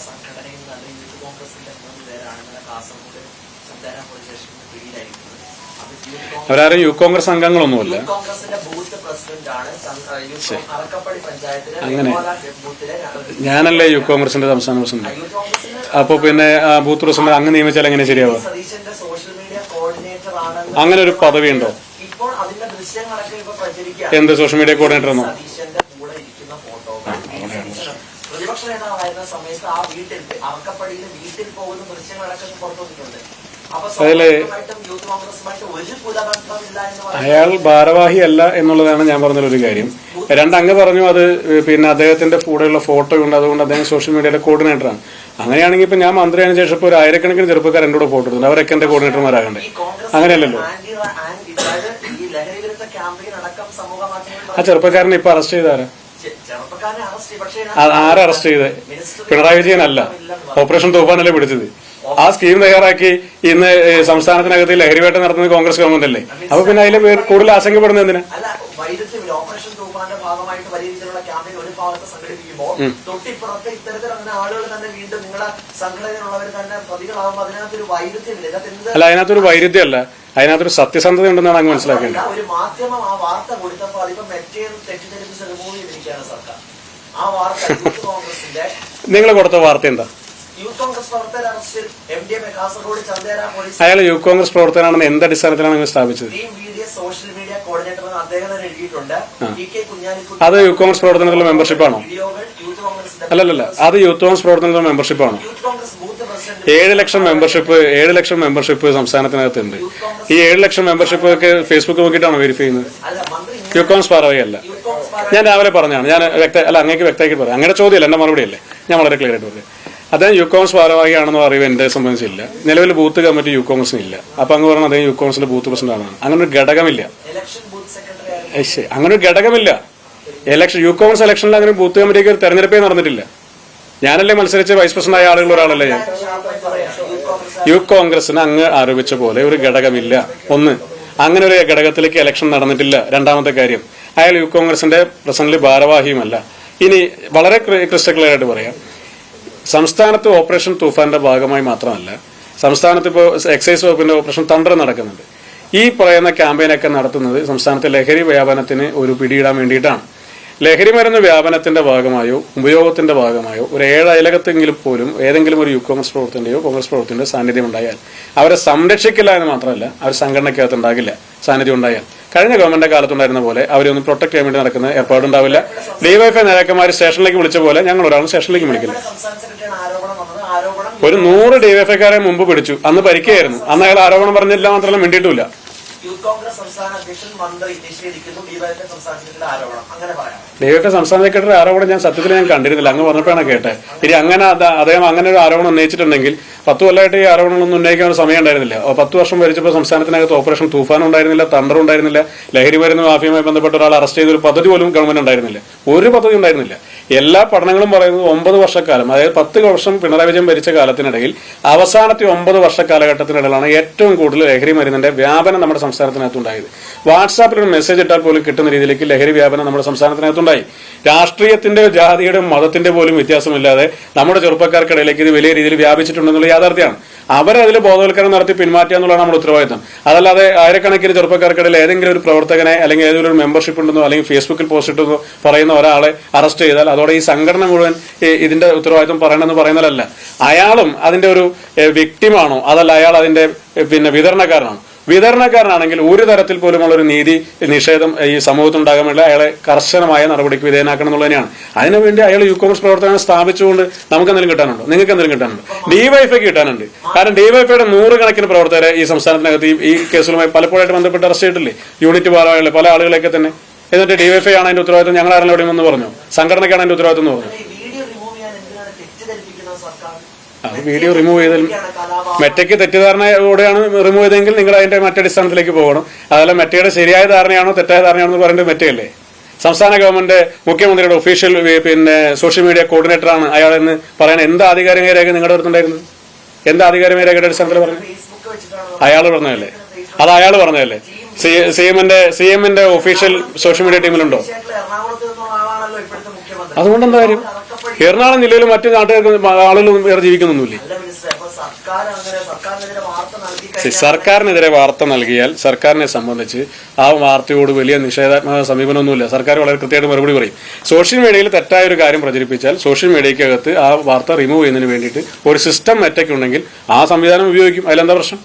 സംഘടനയിൽ നിന്ന് അല്ലെങ്കിൽ യൂത്ത് കോൺഗ്രസിന്റെ 3 പേരാണ് ഇന്നലെ കാസർഗോഡ് ചന്ദേര പോലീസ് സ്റ്റേഷനിൽ പിടിയിലായിരിക്കുന്നത്. അവരാരും യൂത്ത് കോൺഗ്രസ് അംഗങ്ങളൊന്നുമല്ല. യൂത്ത് കോൺഗ്രസിന്റെ ബൂത്ത് പ്രസിഡന്റ് ആണ് അറക്കപ്പള്ളി പഞ്ചായത്തിലെ അങ്ങനെ ഞാനല്ലേ യൂത്ത് കോൺഗ്രസിന്റെ സംസ്ഥാന പ്രസിഡന്റ്. അപ്പൊ പിന്നെ ബൂത്ത് പ്രസിഡന്റ് അങ്ങ് നിയമിച്ചാൽ എങ്ങനെ ശരിയാവുക? സതീശന്റെ സോഷ്യൽ മീഡിയ കോർഡിനേറ്റർ ആണ്. അങ്ങനെ ഒരു പദവി ഉണ്ടോ? ഇപ്പോൾ അതിന്റെ ദൃശ്യങ്ങളൊക്കെ ഇപ്പൊ പ്രചരിക്കുക. എന്ത് സോഷ്യൽ മീഡിയ കോർഡിനേറ്റർ എന്നോ? സതീശന്റെ കൂടെ ഇരിക്കുന്ന ഫോട്ടോകൾ പ്രതിപക്ഷ നേതാവായിരുന്ന സമയത്ത് ആ വീട്ടിൽ അറക്കപ്പള്ളിയിൽ വീട്ടിൽ പോകുന്ന ദൃശ്യങ്ങളൊക്കെ പുറത്തു വന്നിട്ടുണ്ട്. അതില് അയാൾ ഭാരവാഹി അല്ല എന്നുള്ളതാണ് ഞാൻ പറഞ്ഞൊരു കാര്യം. അങ്ങ് പറഞ്ഞു അത് പിന്നെ അദ്ദേഹത്തിന്റെ കൂടെയുള്ള ഫോട്ടോ ഉണ്ട്, അതുകൊണ്ട് അദ്ദേഹം സോഷ്യൽ മീഡിയയുടെ കോർഡിനേറ്ററാണ്. അങ്ങനെയാണെങ്കിൽ ഇപ്പൊ ഞാൻ മന്ത്രിയായ ശേഷം ഇപ്പൊ ഒരു 1000കണക്കിന് ചെറുപ്പക്കാർ എന്റെ കൂടെ ഫോട്ടോ എടുത്തുണ്ട്. അവരൊക്കെ എന്റെ കോർഡിനേറ്റർമാരാകണ്ടേ? അങ്ങനെയല്ലല്ലോ. ആ ചെറുപ്പക്കാരനെ ഇപ്പൊ അറസ്റ്റ് ചെയ്താരാ? ആരെ അറസ്റ്റ് ചെയ്തേ? പിണറായി വിജയനല്ല, ഓപ്പറേഷൻ തൂഫാനല്ലേ പിടിച്ചത്. ആ സ്കീം തയ്യാറാക്കി ഇന്ന് സംസ്ഥാനത്തിനകത്ത് ലഹരിവേട്ട നടത്തുന്നത് കോൺഗ്രസ് ഗവൺമെന്റ് അല്ലേ? അപ്പൊ പിന്നെ അതിൽ കൂടുതൽ ആശങ്കപ്പെടുന്നത് എന്തിനാ? ഓപ്പറേഷൻ തൂഫാന്റെ ഭാഗമായിട്ട് വലിയ രീതിയിലുള്ള ക്യാമ്പയിൻ ഒരു ഭാഗത്ത് സംഘടിപ്പിക്കുമ്പോൾ തൊട്ടിപ്പുറത്ത് ഇത്തരത്തിൽ അങ്ങനെ ആളുകൾ തന്നെ വീണ്ടും നിങ്ങളെ സംഘടനയിലുള്ളവർ തന്നെ പ്രതികളാകുമ്പോൾ അതിനകത്തൊരു വൈരുദ്ധ്യമില്ല. അല്ല, അതിനകത്തൊരു വൈരുദ്ധ്യമല്ല, അതിനകത്തൊരു സത്യസന്ധത ഉണ്ടെന്നാണ് അങ്ങ് മനസ്സിലാക്കേണ്ടത്. ഒരു മാധ്യമം ആ വാർത്ത കൊടുത്തപ്പോൾ അതിപ്പോ മെറ്റയിൽ തെറ്റിദ്ധരിപ്പിച്ച് റിമൂവ് ചെയ്തിരിക്കുകയാണ് സർക്കാർ. ആ വാർത്ത യൂത്ത് കോൺഗ്രസിന്റെ നിങ്ങൾ കൊടുത്ത വാർത്ത എന്താ? യൂത്ത് കോൺഗ്രസ് പ്രവർത്തകർ അറസ്റ്റിൽ MDMA കാസർഗോഡ് ചന്ദേര പോലീസ്. അയാൾ യൂത്ത് കോൺഗ്രസ് പ്രവർത്തകനാണെന്ന് എന്ത് അടിസ്ഥാനത്തിലാണ് സ്ഥാപിച്ചത്? സോഷ്യൽ മീഡിയ കോർഡിനേറ്റർ അദ്ദേഹം തന്നെ എഴുതിയിട്ടുണ്ട്. അത് യൂത്ത് കോൺഗ്രസ് പ്രവർത്തനത്തിലുള്ള മെമ്പർഷിപ്പാണോ? അല്ലല്ല, അത് യൂത്ത് കോൺഗ്രസ് പ്രവർത്തനത്തിലുള്ള മെമ്പർഷിപ്പാണോ? 7 ലക്ഷം മെമ്പർഷിപ്പ് സംസ്ഥാനത്തിനകത്തുണ്ട്. ഈ 7 ലക്ഷം മെമ്പർഷിപ്പ് ഒക്കെ ഫേസ്ബുക്ക് നോക്കിയിട്ടാണോ വെരിഫൈ ചെയ്യുന്നത്? യൂത്ത് കോൺഗ്രസ് ഭാരവാഹിയല്ല. ഞാൻ രാവിലെ പറഞ്ഞാണ്, ഞാൻ അങ്ങേക്ക് വ്യക്തമാക്കി പറയാം. അങ്ങനെ ചോദ്യമല്ല, എന്റെ മറുപടി അല്ലേ? ഞാൻ വളരെ ക്ലിയർ ആയിട്ട് പറയാം. അദ്ദേഹം യൂത്ത് കോൺഗ്രസ് ഭാരവാഹിയാണെന്ന് അറിവ് എന്നെ സംബന്ധിച്ചില്ല. നിലവിൽ ബൂത്ത് കമ്മിറ്റി യൂത്ത് കോൺഗ്രസിനില്ല. അപ്പൊ അങ്ങ് പറഞ്ഞാൽ അദ്ദേഹം യൂത്ത് കോൺഗ്രസിന്റെ ബൂത്ത് പ്രസിഡന്റ് ആണ്. അങ്ങനെ ഒരു ഘടകമില്ല. അങ്ങനെ ഒരു ഘടകമില്ല. യൂത്ത് കോൺഗ്രസ് ഇലക്ഷനിൽ അങ്ങനെ ബൂത്ത് കമ്മിറ്റിക്ക് ഒരു തെരഞ്ഞെടുപ്പേ നടന്നിട്ടില്ല. ഞാനല്ലേ മത്സരിച്ച് വൈസ് പ്രസിഡന്റ് ആയ ആളുകൾ ഒരാളല്ലേ ഞാൻ. യൂത്ത് കോൺഗ്രസിന് അങ്ങ് ആരോപിച്ച പോലെ ഒരു ഘടകമില്ല. ഒന്ന്, അങ്ങനെ ഒരു ഘടകത്തിലേക്ക് ഇലക്ഷൻ നടന്നിട്ടില്ല. രണ്ടാമത്തെ കാര്യം, അയാൾ യൂത്ത് കോൺഗ്രസിന്റെ പ്രസിഡന്റ് ഭാരവാഹിയുമല്ല. ഇനി വളരെ ക്രിസ്റ്റൽ ക്ലിയർ ആയിട്ട് പറയാം, സംസ്ഥാനത്ത് ഓപ്പറേഷൻ തൂഫാന്റെ ഭാഗമായി മാത്രമല്ല, സംസ്ഥാനത്ത് ഇപ്പോൾ എക്സൈസ് വകുപ്പിന്റെ ഓപ്പറേഷൻ തണ്ടർ നടക്കുന്നുണ്ട്. ഈ പറയുന്ന ക്യാമ്പയിനൊക്കെ നടത്തുന്നത് സംസ്ഥാനത്തെ ലഹരി വ്യാപനത്തിന് ഒരു പിടിയിടാൻ വേണ്ടിയിട്ടാണ്. ലഹരി മരുന്ന് വ്യാപനത്തിന്റെ ഭാഗമായോ ഉപയോഗത്തിന്റെ ഭാഗമായോ ഒരു 7 അയലകത്തെങ്കിലും പോലും ഏതെങ്കിലും ഒരു യൂത്ത് കോൺഗ്രസ് പ്രവർത്തനയോ കോൺഗ്രസ് പ്രവർത്തനയോ സാന്നിധ്യം ഉണ്ടായാൽ അവരെ സംരക്ഷിക്കില്ല എന്ന് മാത്രമല്ല, അവർ സംഘടനയ്ക്കകത്ത് ഉണ്ടാകില്ല. സാന്നിധ്യം ഉണ്ടായാൽ കഴിഞ്ഞ ഗവൺമെന്റ് കാലത്തുണ്ടായിരുന്ന പോലെ അവരൊന്നും പ്രൊട്ടക്ട് ചെയ്യാൻ വേണ്ടി നടക്കുന്ന ഏർപ്പാടുണ്ടാവില്ല. ഡിവൈഎഫ്ഐ നേതാക്കന്മാർ സ്റ്റേഷനിലേക്ക് വിളിച്ച പോലെ ഞങ്ങൾ ഒരാളും സ്റ്റേഷനിലേക്ക് വിളിക്കില്ല. ഒരു 100 ഡിവൈഎഫ്ഐക്കാരെ മുമ്പ് പിടിച്ചു. അന്ന് പരിക്കുകയായിരുന്നു. അന്ന് അയാൾ ആരോപണം പറഞ്ഞില്ല, മാത്രമല്ല മിണ്ടിയിട്ടില്ല. ഡിവൈഎഫ്ഐ സംസ്ഥാന സെക്രട്ടറി ആരോപണം ഞാൻ സത്യത്തിൽ കണ്ടിരുന്നില്ല. അങ്ങ് പറഞ്ഞപ്പോഴാണ് കേട്ടെ. ഇനി അങ്ങനെ അദ്ദേഹം അങ്ങനെ ഒരു ആരോപണം ഉന്നയിച്ചിട്ടുണ്ടെങ്കിൽ 10 കൊല്ലമായിട്ട് ഈ ആരോപണങ്ങളൊന്നും ഉന്നയിക്കാൻ സമയം ഉണ്ടായിരുന്നില്ല. 10 വർഷം ഭരിച്ചപ്പോൾ സംസ്ഥാനത്തിനകത്ത് ഓപ്പറേഷൻ തൂഫാൻ ഉണ്ടായിരുന്നില്ല, തണ്ടർ ഉണ്ടായിരുന്നില്ല, ലഹരി മരുന്ന് മാഫിയുമായി ബന്ധപ്പെട്ട ഒരാൾ അറസ്റ്റ് ചെയ്ത ഒരു പദ്ധതി പോലും ഗവൺമെന്റ് ഉണ്ടായിരുന്നില്ല. ഒരു പദ്ധതി ഉണ്ടായിരുന്നില്ല. എല്ലാ പഠനങ്ങളും പറയുന്നത് 9 വർഷക്കാലം, അതായത് 10 വർഷം പിണറായി വിജയൻ ഭരിച്ച കാലത്തിനിടയിൽ അവസാനത്തെ 9 വർഷ കാലഘട്ടത്തിനിടയിലാണ് ഏറ്റവും കൂടുതൽ ലഹരി മരുന്നിന്റെ വ്യാപനം നമ്മുടെ സംസ്ഥാനത്തിനകത്തുണ്ടായത്. വാട്സാപ്പിൽ ഒരു മെസ്സേജ് ഇട്ടാൽ പോലും കിട്ടുന്ന രീതിയിലേക്ക് ലഹരി വ്യാപനം നമ്മുടെ സംസ്ഥാനത്തിനകത്തുണ്ടായി. രാഷ്ട്രീയത്തിന്റെ, ജാതിയുടെ, മതത്തിന്റെ പോലും വ്യത്യാസമില്ലാതെ നമ്മുടെ ചെറുപ്പക്കാർക്കിടയിലേക്ക് ഇത് വലിയ രീതിയിൽ വ്യാപിച്ചിട്ടുണ്ടെന്നുള്ള യാഥാർത്ഥ്യമാണ്. അവരതിൽ ബോധവൽക്കരണം നടത്തി പിന്മാറ്റുക എന്നുള്ളതാണ് നമ്മുടെ ഉത്തരവാദിത്തം. അതല്ലാതെ ആയിരക്കണക്കിന് ചെറുപ്പക്കാർക്കിടയിൽ ഏതെങ്കിലും ഒരു പ്രവർത്തകനെ അല്ലെങ്കിൽ ഏതെങ്കിലും ഒരു മെമ്പർഷിപ്പ് ഉണ്ടെന്നോ അല്ലെങ്കിൽ ഫേസ്ബുക്കിൽ പോസ്റ്റ് ഇട്ടെന്നോ പറയുന്ന ഒരാളെ അറസ്റ്റ് ചെയ്താൽ അതോടെ ഈ സംഘടന മുഴുവൻ ഇതിന്റെ ഉത്തരവാദിത്തം പറയണമെന്ന് പറയുന്നതല്ല. അയാളും അതിന്റെ ഒരു വിക്ടിമാണോ, അതല്ല അയാൾ അതിന്റെ വിതരണക്കാരനാണെങ്കിൽ ഒരു തരത്തിൽ പോലുമുള്ള ഒരു നീതി നിഷേധം ഈ സമൂഹത്തിൽ ഉണ്ടാകാൻ വേണ്ടി അയാളെ കർശനമായ നടപടിക്ക് വിധേയനാക്കണം എന്നുള്ളത് തന്നെയാണ്. അതിനുവേണ്ടി അയാൾ യൂത്ത് കോൺഗ്രസ് പ്രവർത്തനം സ്ഥാപിച്ചുകൊണ്ട് നമുക്ക് എന്തെങ്കിലും കിട്ടാനുണ്ടോ? നിങ്ങൾക്ക് എന്തെങ്കിലും കിട്ടാനുണ്ടോ? ഡിവൈഎഫ്ഐക്ക് കിട്ടാനുണ്ട്. കാരണം ഡിവൈഎഫ്ഐയുടെ 100 കണക്കിന് പ്രവർത്തകരെ ഈ സംസ്ഥാനത്തിനകത്ത് ഈ കേസുകളുമായി പലപ്പോഴായിട്ട് ബന്ധപ്പെട്ട് അറസ്റ്റ് ചെയ്തിട്ടില്ലേ? യൂണിറ്റ് ഭാരവാഹികളെ പല ആളുകളെയൊക്കെ തന്നെ. എന്നിട്ട് ഡിവൈഎഫ്ഐ ആണ് അതിന്റെ ഉത്തരവാദിത്വം, ഞങ്ങൾ ആരെങ്കിലും എവിടെയെന്ന് പറഞ്ഞു, സംഘടനയ്ക്കാണ് അതിന്റെ ഉത്തരവാദിത്വം എന്ന് പറഞ്ഞു. അത് വീഡിയോ റിമൂവ് ചെയ്താൽ മെറ്റയ്ക്ക് തെറ്റിദ്ധാരണയോടെയാണ് റിമൂവ് ചെയ്തെങ്കിൽ നിങ്ങൾ അതിന്റെ മറ്റടിസ്ഥാനത്തിലേക്ക് പോകണം. അതല്ല മെറ്റയുടെ ശരിയായ ധാരണയാണോ തെറ്റായ ധാരണയാണോ എന്ന് പറയേണ്ടത് മെറ്റയല്ലേ? സംസ്ഥാന ഗവൺമെന്റ് മുഖ്യമന്ത്രിയുടെ ഒഫീഷ്യൽ സോഷ്യൽ മീഡിയ കോർഡിനേറ്ററാണ് അയാളെന്ന് പറയാൻ എന്ത് ആധികാരിക രേഖ നിങ്ങളുടെ അടുത്തുണ്ടായിരുന്നു? എന്ത് ആധികാരിക രേഖയുടെ അടിസ്ഥാനത്തിൽ പറഞ്ഞു? അയാൾ പറഞ്ഞതല്ലേ? അത് അയാൾ പറഞ്ഞതല്ലേ? സിഎമ്മിന്റെ ഒഫീഷ്യൽ സോഷ്യൽ മീഡിയ ടീമിലുണ്ടോ? അതുകൊണ്ട് എന്താ കാര്യം? എറണാകുളം ജില്ലയിൽ മറ്റു നാട്ടുകാർക്ക് ആളുകളൊന്നും വേറെ ജീവിക്കുന്നൊന്നുമില്ലേ? അല്ല മിനിസ്റ്റർ, അപ്പൊ സർക്കാരിനെതിരെ വാർത്ത നൽകി സർക്കാരിനെതിരെ വാർത്ത നൽകിയാൽ സർക്കാരിനെ സംബന്ധിച്ച് ആ വാർത്തയോട് വലിയ നിഷേധാത്മക സമീപനമൊന്നുമില്ല. സർക്കാർ വളരെ കൃത്യമായിട്ട് മറുപടി പറയും. സോഷ്യൽ മീഡിയയിൽ തെറ്റായ ഒരു കാര്യം പ്രചരിപ്പിച്ചാൽ സോഷ്യൽ മീഡിയക്കകത്ത് ആ വാർത്ത റിമൂവ് ചെയ്യുന്നതിന് വേണ്ടിയിട്ട് ഒരു സിസ്റ്റം അറ്റാക്ക് ഉണ്ടെങ്കിൽ ആ സംവിധാനം ഉപയോഗിക്കും. അതിലെന്താ പ്രശ്നം?